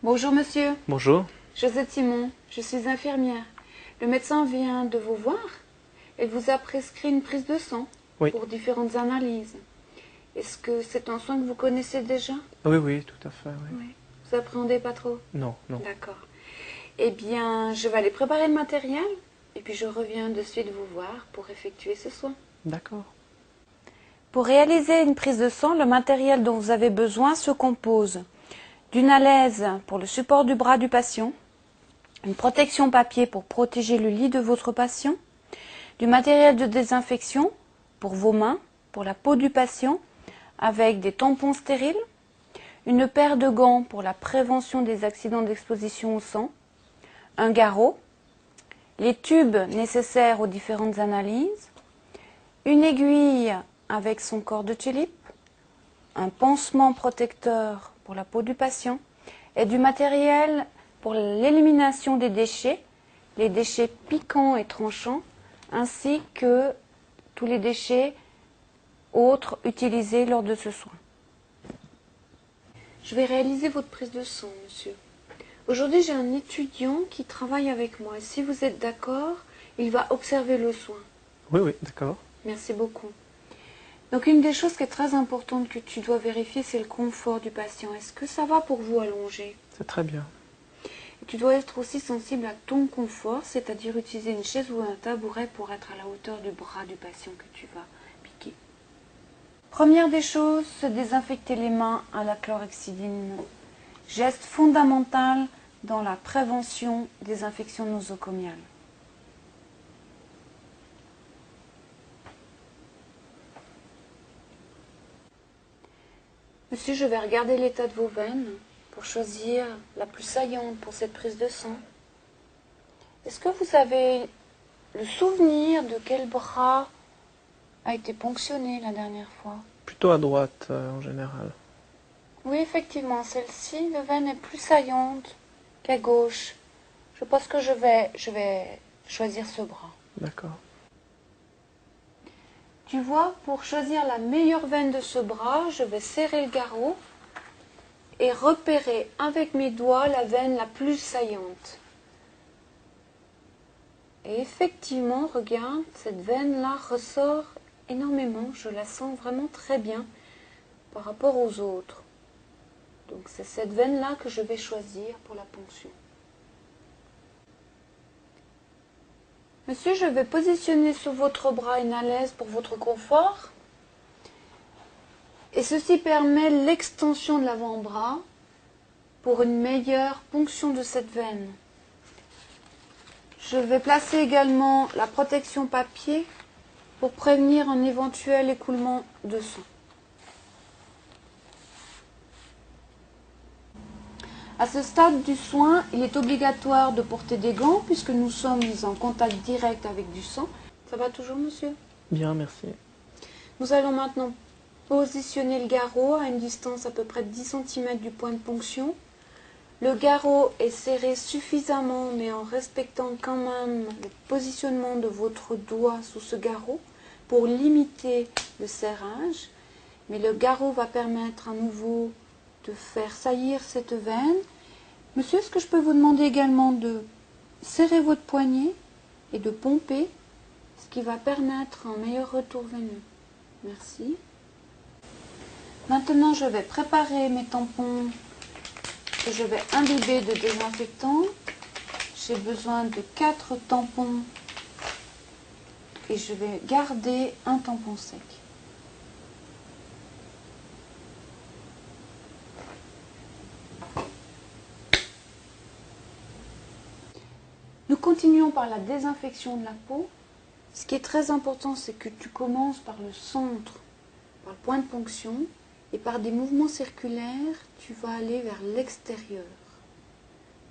Bonjour monsieur, Bonjour. Josette Simon, je suis infirmière. Le médecin vient de vous voir et vous a prescrit une prise de sang Oui. pour différentes analyses. Est-ce que c'est un soin que vous connaissez déjà? Oui, oui, tout à fait, oui. Oui. Vous appréhendez pas trop? Non, non. D'accord. Eh bien, je vais aller préparer le matériel et puis je reviens de suite vous voir pour effectuer ce soin. D'accord. Pour réaliser une prise de sang, le matériel dont vous avez besoin se compose d'une alaise pour le support du bras du patient, une protection papier pour protéger le lit de votre patient, du matériel de désinfection pour vos mains, pour la peau du patient, avec des tampons stériles, une paire de gants pour la prévention des accidents d'exposition au sang, un garrot, les tubes nécessaires aux différentes analyses, une aiguille avec son corps de tulipe, un pansement protecteur pour la peau du patient et du matériel pour l'élimination des déchets, les déchets piquants et tranchants, ainsi que tous les déchets autres utilisés lors de ce soin. Je vais réaliser votre prise de sang, monsieur. Aujourd'hui, j'ai un étudiant qui travaille avec moi. Et si vous êtes d'accord, il va observer le soin. Oui, oui, d'accord. Merci beaucoup. Donc, une des choses qui est très importante que tu dois vérifier, c'est le confort du patient. Est-ce que ça va pour vous allonger? C'est très bien. Et tu dois être aussi sensible à ton confort, c'est-à-dire utiliser une chaise ou un tabouret pour être à la hauteur du bras du patient que tu vas piquer. Première des choses, se désinfecter les mains à la chlorhexidine. Geste fondamental dans la prévention des infections nosocomiales. Monsieur, je vais regarder l'état de vos veines pour choisir la plus saillante pour cette prise de sang. Est-ce que vous avez le souvenir de quel bras a été ponctionné la dernière fois? Plutôt à droite, en général. Oui, effectivement, celle-ci, la veine est plus saillante qu'à gauche. Je pense que je vais choisir ce bras. D'accord. Tu vois, pour choisir la meilleure veine de ce bras, je vais serrer le garrot et repérer avec mes doigts la veine la plus saillante. Et effectivement, regarde, cette veine-là ressort énormément. Je la sens vraiment très bien par rapport aux autres. Donc c'est cette veine-là que je vais choisir pour la ponction. Monsieur, je vais positionner sur votre bras une alaise pour votre confort. Et ceci permet l'extension de l'avant-bras pour une meilleure ponction de cette veine. Je vais placer également la protection papier pour prévenir un éventuel écoulement de sang. À ce stade du soin, il est obligatoire de porter des gants puisque nous sommes en contact direct avec du sang. Ça va toujours, monsieur? Bien, merci. Nous allons maintenant positionner le garrot à une distance à peu près de 10 cm du point de ponction. Le garrot est serré suffisamment, mais en respectant quand même le positionnement de votre doigt sous ce garrot pour limiter le serrage. Mais le garrot va permettre à nouveau de faire saillir cette veine. Monsieur, est-ce que je peux vous demander également de serrer votre poignet et de pomper, ce qui va permettre un meilleur retour veineux. Merci. Maintenant, je vais préparer mes tampons que je vais imbiber de désinfectant. J'ai besoin de 4 tampons et je vais garder un tampon sec. Nous continuons par la désinfection de la peau. Ce qui est très important, c'est que tu commences par le centre, par le point de ponction, et par des mouvements circulaires, tu vas aller vers l'extérieur.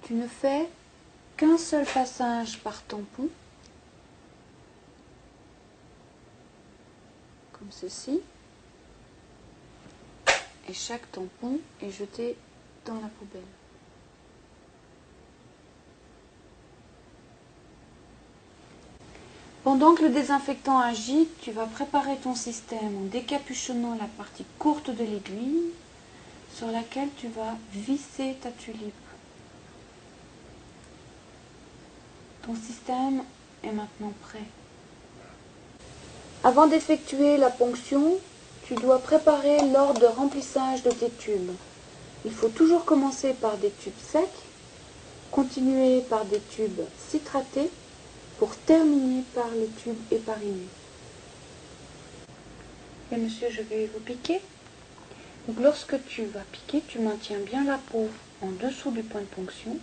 Tu ne fais qu'un seul passage par tampon, comme ceci, et chaque tampon est jeté dans la poubelle. Pendant que le désinfectant agit, tu vas préparer ton système en décapuchonnant la partie courte de l'aiguille sur laquelle tu vas visser ta tulipe. Ton système est maintenant prêt. Avant d'effectuer la ponction, tu dois préparer l'ordre de remplissage de tes tubes. Il faut toujours commencer par des tubes secs, continuer par des tubes citratés pour terminer par les tubes éparinés. Et monsieur, je vais vous piquer. Donc lorsque tu vas piquer, tu maintiens bien la peau en dessous du point de ponction.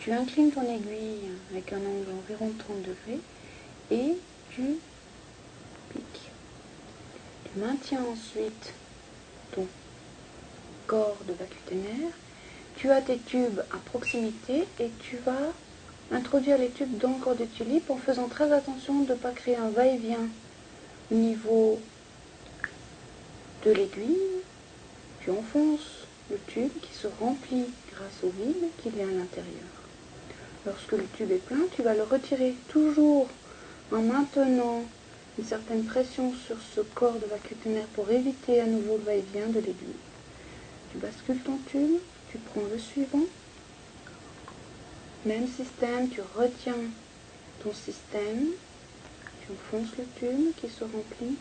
Tu inclines ton aiguille avec un angle d'environ 30 degrés et tu piques. Tu maintiens ensuite ton corps de vacutaire. Tu as tes tubes à proximité et tu vas introduire les tubes dans le corps de tulipe en faisant très attention de ne pas créer un va-et-vient au niveau de l'aiguille. Tu enfonces le tube qui se remplit grâce au vide qu'il y a à l'intérieur. Lorsque le tube est plein, tu vas le retirer toujours en maintenant une certaine pression sur ce corps de vacutaire pour éviter à nouveau le va-et-vient de l'aiguille. Tu bascules ton tube, tu prends le suivant. Même système, tu retiens ton système, tu enfonces le tube qui se remplit